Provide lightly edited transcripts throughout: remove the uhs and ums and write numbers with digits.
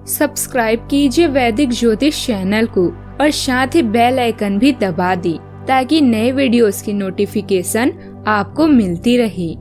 Subscribe कीजिए वैदिक ज्योतिष चैनल को और साथ ही बेल आइकन भी दबा दी ताकि नए वीडियोस की नोटिफिकेशन आपको मिलती रहे।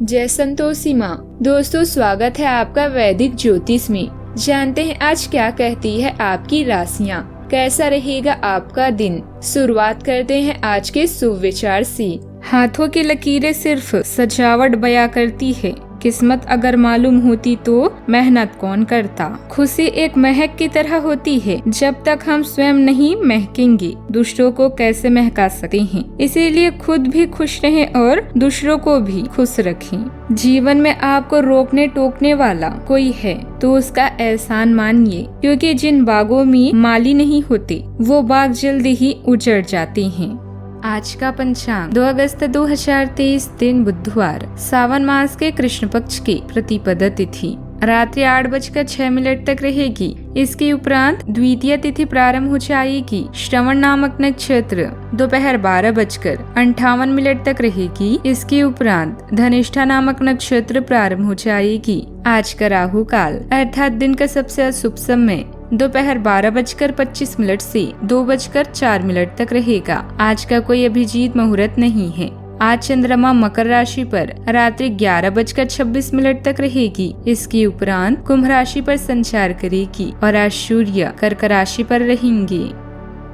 जय संतोषी माँ। दोस्तों, स्वागत है आपका वैदिक ज्योतिष में। जानते हैं आज क्या कहती है आपकी राशियाँ, कैसा रहेगा आपका दिन। शुरुआत करते हैं आज के शुभ विचार से। हाथों की लकीरें सिर्फ सजावट बयां करती है। किस्मत अगर मालूम होती तो मेहनत कौन करता। खुशी एक महक की तरह होती है, जब तक हम स्वयं नहीं महकेंगे दूसरों को कैसे महका सकते हैं। इसीलिए खुद भी खुश रहें और दूसरों को भी खुश रखें। जीवन में आपको रोकने टोकने वाला कोई है तो उसका एहसान मानिए, क्योंकि जिन बागों में माली नहीं होते वो बाग जल्दी ही उजड़ जाते हैं। आज का पंचांग 2 अगस्त 2023 दिन बुधवार, सावन मास के कृष्ण पक्ष की प्रतिपदा तिथि रात्रि 8:06 तक रहेगी। इसके उपरांत द्वितीय तिथि प्रारंभ हो जाएगी। श्रवण नामक नक्षत्र दोपहर 12:58 तक रहेगी। इसके उपरांत धनिष्ठा नामक नक्षत्र प्रारंभ हो जाएगी। आज का राहु काल अर्थात दिन का सबसे अशुभ समय दोपहर 12:25 से 2:04 तक रहेगा। आज का कोई अभिजीत मुहूर्त नहीं है। आज चंद्रमा मकर राशि पर रात्रि 11:26 तक रहेगी। इसके उपरांत कुंभ राशि पर संचार करेगी और आज सूर्य कर्क राशि पर रहेंगे।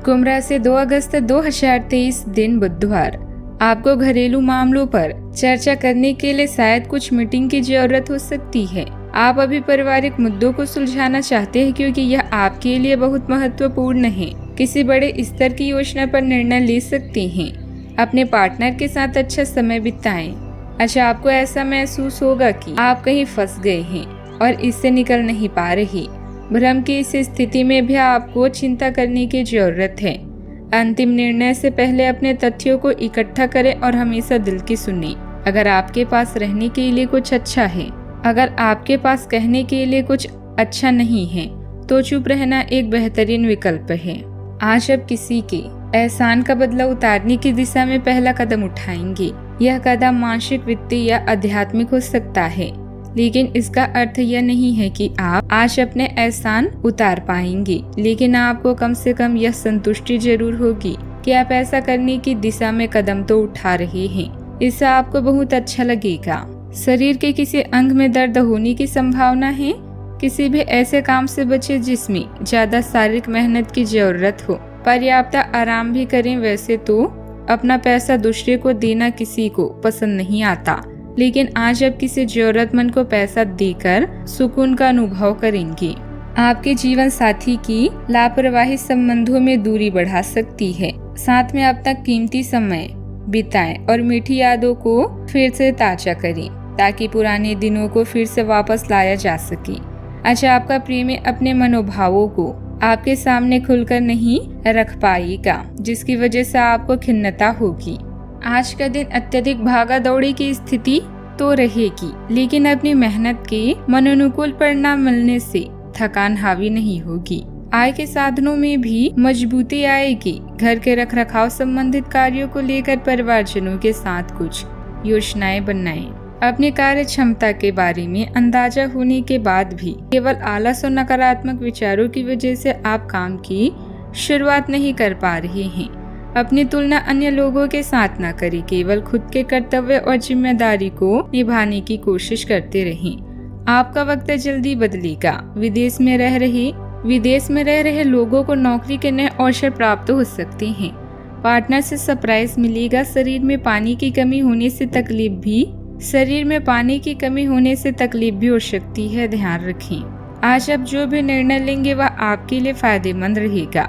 कुंभ राशि 2 अगस्त 2023 दिन बुधवार। आपको घरेलू मामलों पर चर्चा करने के लिए शायद कुछ मीटिंग की जरूरत हो सकती है। आप अभी पारिवारिक मुद्दों को सुलझाना चाहते हैं, क्योंकि यह आपके लिए बहुत महत्वपूर्ण है। किसी बड़े स्तर की योजना पर निर्णय ले सकते हैं। अपने पार्टनर के साथ अच्छा समय बिताएं। अच्छा, आपको ऐसा महसूस होगा कि आप कहीं फंस गए हैं और इससे निकल नहीं पा रहे। भ्रम की इस स्थिति में भी आपको चिंता करने की जरूरत है। अंतिम निर्णय से पहले अपने तथ्यों को इकट्ठा करें और हमेशा दिल की सुनें। अगर आपके पास रहने के लिए कुछ अच्छा है, अगर आपके पास कहने के लिए कुछ अच्छा नहीं है, तो चुप रहना एक बेहतरीन विकल्प है। आज आप किसी के एहसान का बदला उतारने की दिशा में पहला कदम उठाएंगे। यह कदम मानसिक, वित्तीय या आध्यात्मिक हो सकता है, लेकिन इसका अर्थ यह नहीं है कि आप आज अपने एहसान उतार पाएंगे। लेकिन आपको कम से कम यह संतुष्टि जरूर होगी कि आप ऐसा करने की दिशा में कदम तो उठा रहे हैं। इससे आपको बहुत अच्छा लगेगा। शरीर के किसी अंग में दर्द होने की संभावना है। किसी भी ऐसे काम से बचें जिसमें ज्यादा शारीरिक मेहनत की जरूरत हो। पर्याप्त आराम भी करें। वैसे तो अपना पैसा दूसरे को देना किसी को पसंद नहीं आता, लेकिन आज आप किसी जरूरतमंद को पैसा देकर सुकून का अनुभव करेंगे। आपके जीवन साथी की लापरवाही संबंधों में दूरी बढ़ा सकती है। साथ में अपना कीमती समय बिताएं और मीठी यादों को फिर से ताजा करें, ताकि पुराने दिनों को फिर से वापस लाया जा सके। अच्छा, आपका प्रेमी अपने मनोभावों को आपके सामने खुलकर नहीं रख पाएगा, जिसकी वजह से आपको खिन्नता होगी। आज का दिन अत्यधिक भागा दौड़ी की स्थिति तो रहेगी, लेकिन अपनी मेहनत के मनोनुकूल परिणाम मिलने से थकान हावी नहीं होगी। आय के साधनों में भी मजबूती आएगी। घर के रखरखाव संबंधित कार्यों को लेकर परिवारजनों के साथ कुछ योजनाएं बनाएं। अपनी कार्य क्षमता के बारे में अंदाजा होने के बाद भी केवल आलस और नकारात्मक विचारों की वजह से आप काम की शुरुआत नहीं कर पा रहे हैं। अपनी तुलना अन्य लोगों के साथ न करें। केवल खुद के कर्तव्य और जिम्मेदारी को निभाने की कोशिश करते रहें। आपका वक्त जल्दी बदलेगा। विदेश में रह रहे लोगों को नौकरी के नए अवसर प्राप्त हो सकते हैं। पार्टनर से सरप्राइज मिलेगा। शरीर में पानी की कमी होने से तकलीफ भी हो सकती है, ध्यान रखें। आज आप जो भी निर्णय लेंगे वह आपके लिए फायदेमंद रहेगा।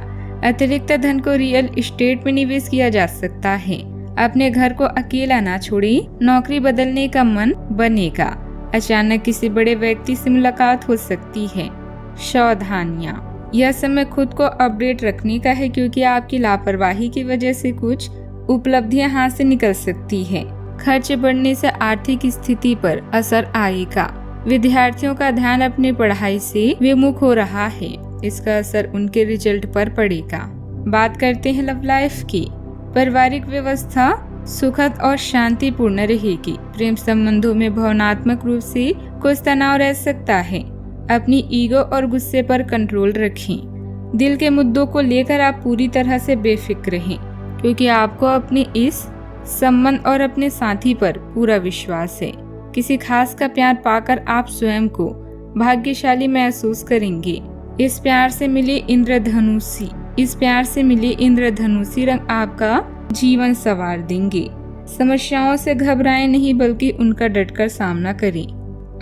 अतिरिक्त धन को रियल एस्टेट में निवेश किया जा सकता है। अपने घर को अकेला ना छोड़ें। नौकरी बदलने का मन बनेगा। अचानक किसी बड़े व्यक्ति से मुलाकात हो सकती है। सावधानियाँ। यह समय खुद को अपडेट रखने का है, क्योंकि आपकी लापरवाही की वजह से कुछ उपलब्धियां हाथ से निकल सकती है। खर्च बढ़ने से आर्थिक स्थिति पर असर आएगा। विद्यार्थियों का ध्यान अपनी पढ़ाई से विमुख हो रहा है। इसका असर उनके रिजल्ट पर पड़ेगा। बात करते हैं लव लाइफ की। पारिवारिक व्यवस्था सुखद और शांतिपूर्ण रहेगी। प्रेम संबंधों में भावनात्मक रूप से कुछ तनाव रह सकता है। अपनी ईगो और गुस्से पर कंट्रोल रखें। दिल के मुद्दों को लेकर आप पूरी तरह से बेफिक्र रहें, क्योंकि आपको अपने इस संबंध और अपने साथी पर पूरा विश्वास है। किसी खास का प्यार पाकर आप स्वयं को भाग्यशाली महसूस करेंगे। इस प्यार से मिले इंद्रधनुषी रंग आपका जीवन संवार देंगे। समस्याओं से घबराएं नहीं, बल्कि उनका डटकर सामना करें।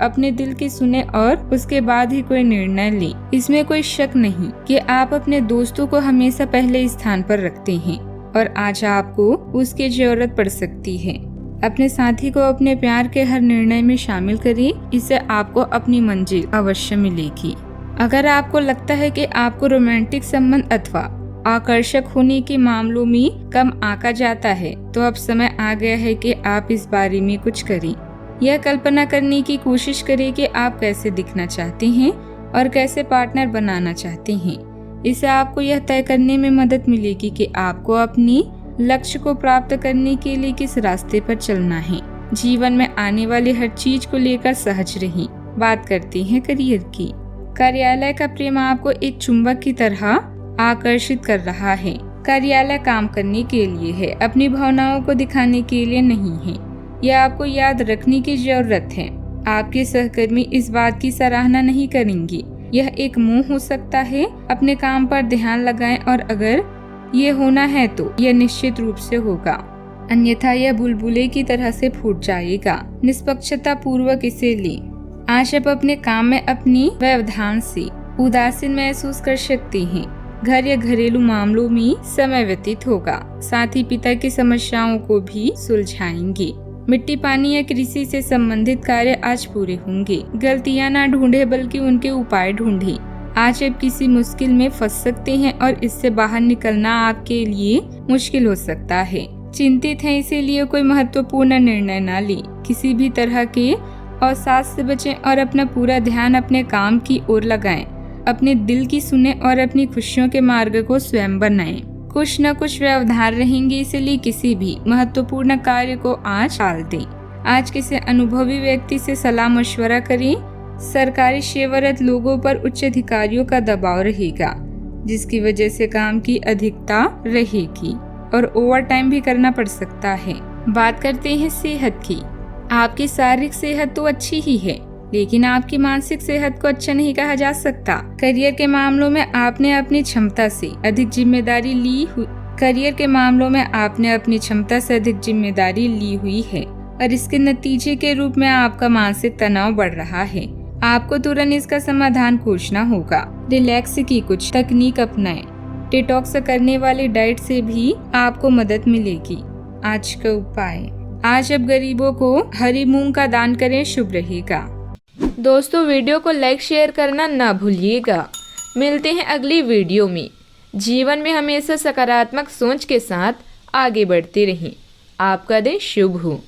अपने दिल की सुने और उसके बाद ही कोई निर्णय लें। इसमें कोई शक नहीं कि आप अपने दोस्तों को हमेशा पहले स्थान पर रखते हैं और आज आपको उसकी जरूरत पड़ सकती है। अपने साथी को अपने प्यार के हर निर्णय में शामिल करें, इससे आपको अपनी मंजिल अवश्य मिलेगी। अगर आपको लगता है कि आपको रोमांटिक संबंध अथवा आकर्षक होने के मामलों में कम आंका जाता है, तो अब समय आ गया है कि आप इस बारे में कुछ करें। यह कल्पना करने की कोशिश करें कि आप कैसे दिखना चाहते हैं और कैसे पार्टनर बनाना चाहते हैं। इससे आपको यह तय करने में मदद मिलेगी कि आपको अपनी लक्ष्य को प्राप्त करने के लिए किस रास्ते पर चलना है। जीवन में आने वाली हर चीज को लेकर सहज रहें। बात करते हैं करियर की। कार्यालय का प्रेम आपको एक चुंबक की तरह आकर्षित कर रहा है। कार्यालय काम करने के लिए है, अपनी भावनाओं को दिखाने के लिए नहीं है। यह आपको याद रखने की जरूरत है। आपके सहकर्मी इस बात की सराहना नहीं करेंगे। यह एक मोह हो सकता है। अपने काम पर ध्यान लगाएं और अगर ये होना है तो यह निश्चित रूप से होगा, अन्यथा यह बुलबुले की तरह से फूट जाएगा। निष्पक्षता पूर्वक इसे लें। आज आप अपने काम में अपनी व्यवधान से उदासीन महसूस कर सकते हैं। घर या घरेलू मामलों में समय व्यतीत होगा। साथ ही पिता की समस्याओं को भी सुलझाएंगे। मिट्टी पानी या कृषि से संबंधित कार्य आज पूरे होंगे। गलतियां ना ढूंढे, बल्कि उनके उपाय ढूंढे। आज आप किसी मुश्किल में फंस सकते हैं और इससे बाहर निकलना आपके लिए मुश्किल हो सकता है। चिंतित हैं, इसीलिए कोई महत्वपूर्ण निर्णय न लें। किसी भी तरह के अवसाद से बचें और अपना पूरा ध्यान अपने काम की ओर लगाएं। अपने दिल की सुने और अपनी खुशियों के मार्ग को स्वयं बनाएं। कुछ न कुछ व्यवधान रहेंगे, इसलिए किसी भी महत्वपूर्ण कार्य को आज टाल दें। आज किसी अनुभवी व्यक्ति से सलाह मशवरा करें। सरकारी सेवारत लोगों पर उच्च अधिकारियों का दबाव रहेगा, जिसकी वजह से काम की अधिकता रहेगी और ओवर टाइम भी करना पड़ सकता है। बात करते हैं सेहत की। आपकी शारीरिक सेहत तो अच्छी ही है, लेकिन आपकी मानसिक सेहत को अच्छा नहीं कहा जा सकता। करियर के मामलों में आपने अपनी क्षमता से अधिक जिम्मेदारी ली हुई है और इसके नतीजे के रूप में आपका मानसिक तनाव बढ़ रहा है। आपको तुरंत इसका समाधान खोजना होगा। रिलैक्स की कुछ तकनीक अपनाएं। डिटॉक्स करने वाली डाइट से भी आपको मदद मिलेगी। आज का उपाय, आज अब गरीबों को हरी मूंग का दान करें, शुभ रहेगा। दोस्तों, वीडियो को लाइक शेयर करना ना भूलिएगा। मिलते हैं अगली वीडियो में। जीवन में हमेशा सकारात्मक सोच के साथ आगे बढ़ते रहें। आपका दिन शुभ हो।